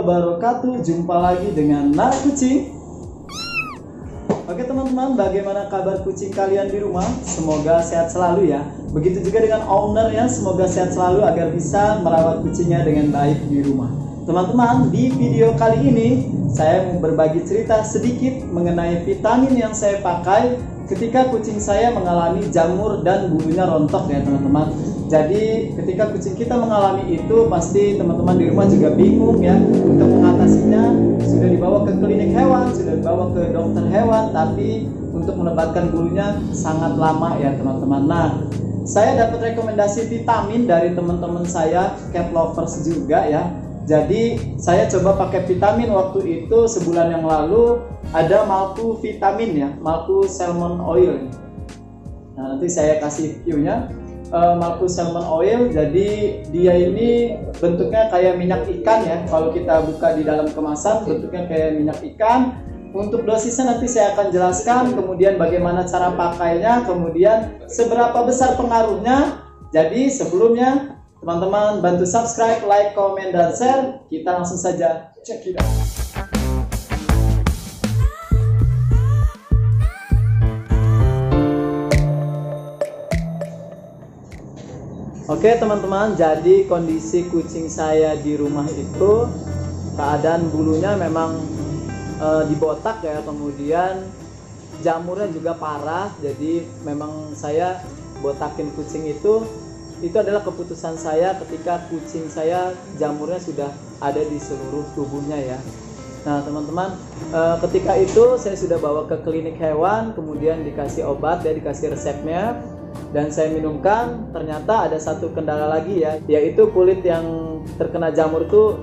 wabarakatuh. Jumpa lagi dengan Nara Kucing. Oke teman-teman, bagaimana kabar kucing kalian di rumah? Semoga sehat selalu ya. Begitu juga dengan owner ya, semoga sehat selalu agar bisa merawat kucingnya dengan baik di rumah. Teman-teman, di video kali ini saya mau berbagi cerita sedikit mengenai vitamin yang saya pakai ketika kucing saya mengalami jamur dan bulunya rontok ya teman-teman. Jadi ketika kucing kita mengalami itu, pasti teman-teman di rumah juga bingung ya untuk mengatasinya. Sudah dibawa ke klinik hewan, sudah dibawa ke dokter hewan, tapi untuk mendapatkan bulunya sangat lama ya teman-teman. Nah, saya dapat rekomendasi vitamin dari teman-teman saya, cat lovers juga ya. Jadi saya coba pakai vitamin waktu itu sebulan yang lalu, ada Malku vitamin ya, Malku salmon oil. Nah, nanti saya kasih view-nya. Malku salmon oil, jadi dia ini bentuknya kayak minyak ikan ya. Kalau kita buka di dalam kemasan, bentuknya kayak minyak ikan. Untuk dosisnya nanti saya akan jelaskan, kemudian bagaimana cara pakainya, kemudian seberapa besar pengaruhnya. Jadi sebelumnya teman-teman bantu subscribe, like, komen, dan share. Kita langsung saja check it out. Oke teman-teman, jadi kondisi kucing saya di rumah itu keadaan bulunya memang dibotak ya, kemudian jamurnya juga parah. Jadi memang saya botakin kucing itu adalah keputusan saya ketika kucing saya jamurnya sudah ada di seluruh tubuhnya ya. Nah teman-teman, ketika itu saya sudah bawa ke klinik hewan, kemudian dikasih obat ya, dikasih resepnya, dan saya minumkan. Ternyata ada satu kendala lagi ya, yaitu kulit yang terkena jamur itu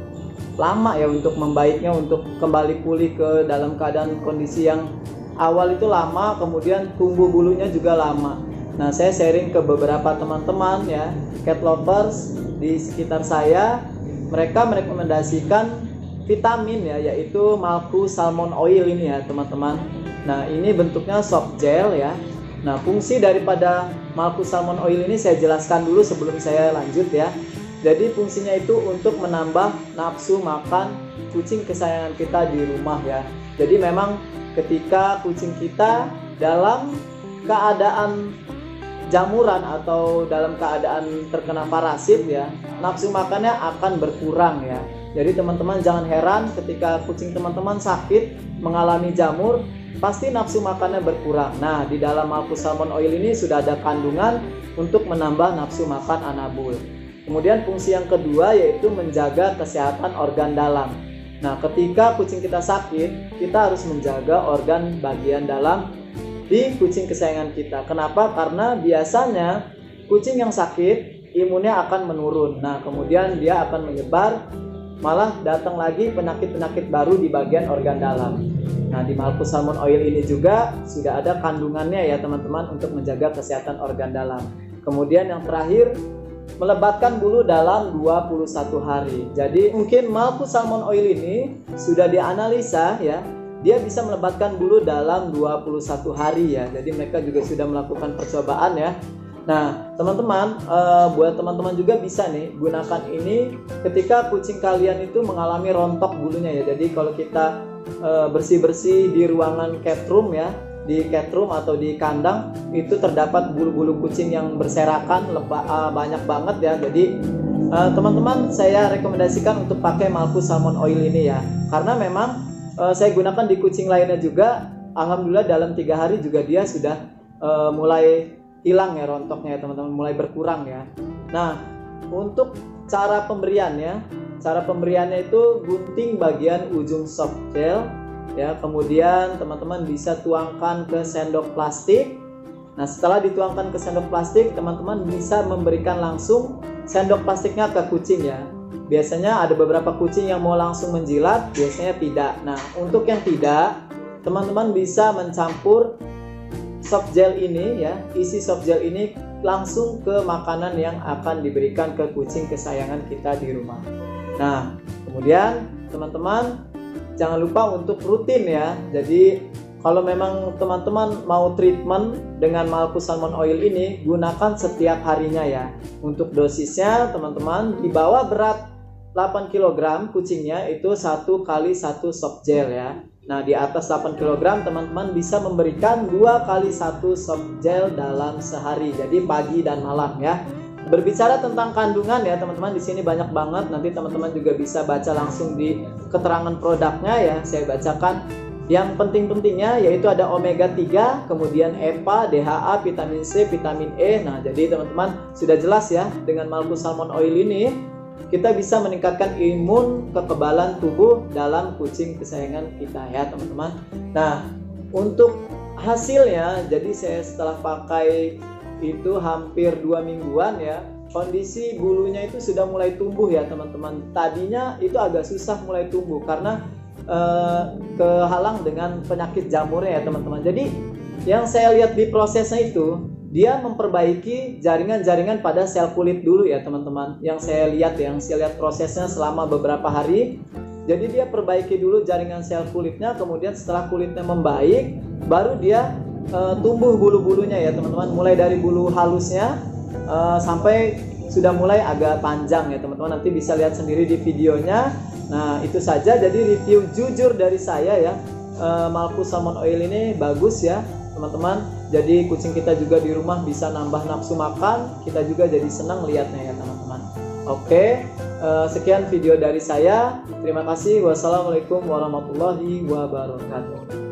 lama ya untuk membaiknya, untuk kembali pulih ke dalam keadaan kondisi yang awal itu lama, kemudian tumbuh bulunya juga lama. Nah, saya sharing ke beberapa teman-teman ya, cat lovers di sekitar saya. Mereka merekomendasikan vitamin ya, yaitu Malku salmon oil ini ya teman-teman. Nah, ini bentuknya soft gel ya. Nah, fungsi daripada Malku salmon oil ini saya jelaskan dulu sebelum saya lanjut ya. Jadi fungsinya itu untuk menambah nafsu makan kucing kesayangan kita di rumah ya. Jadi memang ketika kucing kita dalam keadaan jamuran atau dalam keadaan terkena parasit ya, nafsu makannya akan berkurang ya. Jadi teman-teman jangan heran ketika kucing teman-teman sakit mengalami jamur, pasti nafsu makannya berkurang. Nah, di dalam Malku salmon oil ini sudah ada kandungan untuk menambah nafsu makan anabul. Kemudian fungsi yang kedua yaitu menjaga kesehatan organ dalam. Nah, ketika kucing kita sakit, kita harus menjaga organ bagian dalam di kucing kesayangan kita. Kenapa? Karena biasanya kucing yang sakit imunnya akan menurun. Nah, kemudian dia akan menyebar, malah datang lagi penyakit-penyakit baru di bagian organ dalam. Nah, di Malku salmon oil ini juga sudah ada kandungannya ya teman-teman untuk menjaga kesehatan organ dalam. Kemudian yang terakhir, melebatkan bulu dalam 21 hari. Jadi mungkin Malku salmon oil ini sudah dianalisa ya, dia bisa melebatkan bulu dalam 21 hari ya. Jadi mereka juga sudah melakukan percobaan ya. Nah teman-teman, buat teman-teman juga bisa nih gunakan ini ketika kucing kalian itu mengalami rontok bulunya ya. Jadi kalau kita bersih-bersih di ruangan cat room ya, di cat room atau di kandang itu terdapat bulu-bulu kucing yang berserakan banyak banget ya. Jadi teman-teman saya rekomendasikan untuk pakai Malku salmon oil ini ya, karena memang saya gunakan di kucing lainnya juga. Alhamdulillah dalam 3 hari juga dia sudah mulai hilang ya rontoknya ya teman-teman, mulai berkurang ya. Nah, untuk cara pemberiannya itu gunting bagian ujung soft gel ya, kemudian teman-teman bisa tuangkan ke sendok plastik. Nah, setelah dituangkan ke sendok plastik, teman-teman bisa memberikan langsung sendok plastiknya ke kucing ya. Biasanya ada beberapa kucing yang mau langsung menjilat, biasanya tidak. Nah, untuk yang tidak, teman-teman bisa mencampur soft gel ini ya, isi soft gel ini langsung ke makanan yang akan diberikan ke kucing kesayangan kita di rumah. Nah, kemudian teman-teman jangan lupa untuk rutin ya. Jadi kalau memang teman-teman mau treatment dengan Malku salmon oil ini, gunakan setiap harinya ya. Untuk dosisnya teman-teman di bawah berat 8 kg kucingnya itu 1 kali 1 soft gel ya. Nah, di atas 8 kg teman-teman bisa memberikan 2 kali 1 soft gel dalam sehari. Jadi pagi dan malam ya. Berbicara tentang kandungan ya teman-teman, di sini banyak banget. Nanti teman-teman juga bisa baca langsung di keterangan produknya ya. Saya bacakan. Yang penting-pentingnya yaitu ada omega 3, kemudian EPA, DHA, vitamin C, vitamin E. Nah, jadi teman-teman sudah jelas ya, dengan Malkus Salmon Oil ini kita bisa meningkatkan imun kekebalan tubuh dalam kucing kesayangan kita ya teman-teman. Nah, untuk hasilnya, jadi saya setelah pakai itu hampir 2 mingguan ya, kondisi bulunya itu sudah mulai tumbuh ya teman-teman. Tadinya itu agak susah mulai tumbuh karena kehalang dengan penyakit jamurnya ya teman-teman. Jadi yang saya lihat di prosesnya itu, dia memperbaiki jaringan-jaringan pada sel kulit dulu ya teman-teman. Yang saya lihat prosesnya selama beberapa hari. Jadi dia perbaiki dulu jaringan sel kulitnya, kemudian setelah kulitnya membaik, baru dia tumbuh bulu-bulunya ya teman-teman. Mulai dari bulu halusnya sampai sudah mulai agak panjang ya teman-teman. Nanti bisa lihat sendiri di videonya. Nah, itu saja jadi review jujur dari saya ya. Malkus Salmon Oil ini bagus ya teman-teman. Jadi kucing kita juga di rumah bisa nambah nafsu makan. Kita juga jadi senang lihatnya ya teman-teman. Oke, sekian video dari saya. Terima kasih. Wassalamualaikum warahmatullahi wabarakatuh.